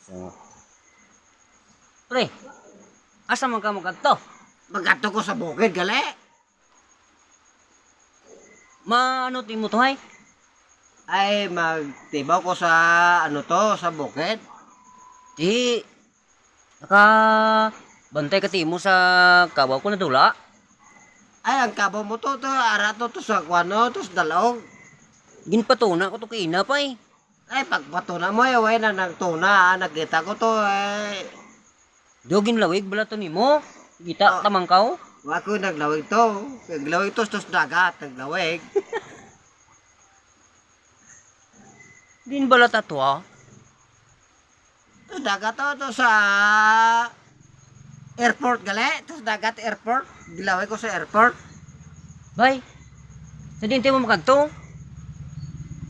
So, pre, asa man ka magkanto? Magato ko sa bukid, gali. Maano ti mo to hay? Ay, magtibaw ko sa, sa bukid. Di, naka, bantay ka ti mo sa kabaw ko na dula. Ay, ang kabo mo to, ara to sa kwano, to sa dalawang. Ginpatuna ko to kina pa eh. Ay, pagpatuna mo, way na nagtuna, nakita ko to, Do ginlawig bala to nimo. Kita tamang kao. Ako naglawig to. Naglawig to sa dagat, naglawig. Din bala tatwa. To dagat to sa airport gali, to sa dagat airport. Gilawig ko sa airport. Bay, sa dinte mo magkanto?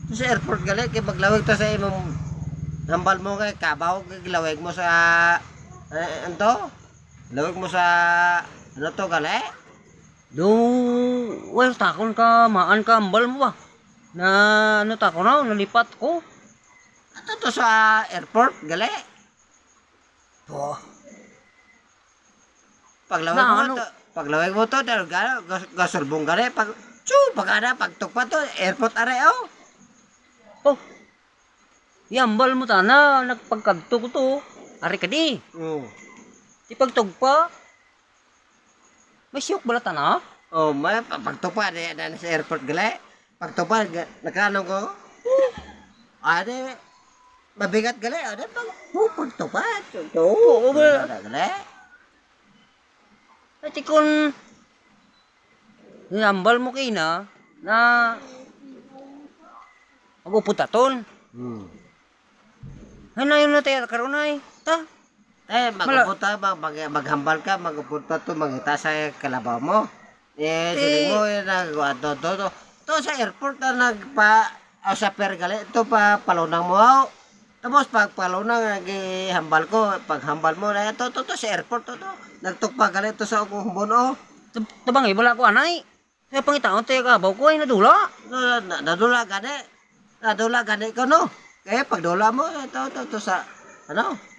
To sa airport gali, kay maglawig to sa imong hambal mo kay kabaw, kay gilawig mo sa anto? Gilawig mo sa ano to gali? Do, well, takon ka, maan ka, ambal mo ba? Na, ano takon na, nalipat ko. Ato to sa airport gali. To. Paglawig Na, mo ano? to, paglawig mo to, gasulbong gali, pagtukpa to, airport are oh. Oh, yambal mo tana, nagpagkanto ko to. Ari ka di, ipagtugpa. May siyok bala tana? Oh, may pagtupa na sa airport gali. Pagtupa nakano ko. Ade mabigat gali, ade pagtupa. Oo, ba? Gali. At ikon, yambal mo kina, na, maguputaton. Ano yun na tayo, karunay? Ta? Magpupunta maghambal ka, magpupunta to mangita sa kalabaw mo. Siling mo nagwa to sa airport na sa per gali to pa palunang mo. Tapos pag palunang hambal ko, pag hambal mo na to sa airport to. Nagtukpa gali to sa akong humbon oh. Tabangay, wala ko anay. Kaya pangitaon tayo kabaw ko ay nadula. Nadula gani ko no. Kaya pag dula mo to sa ano?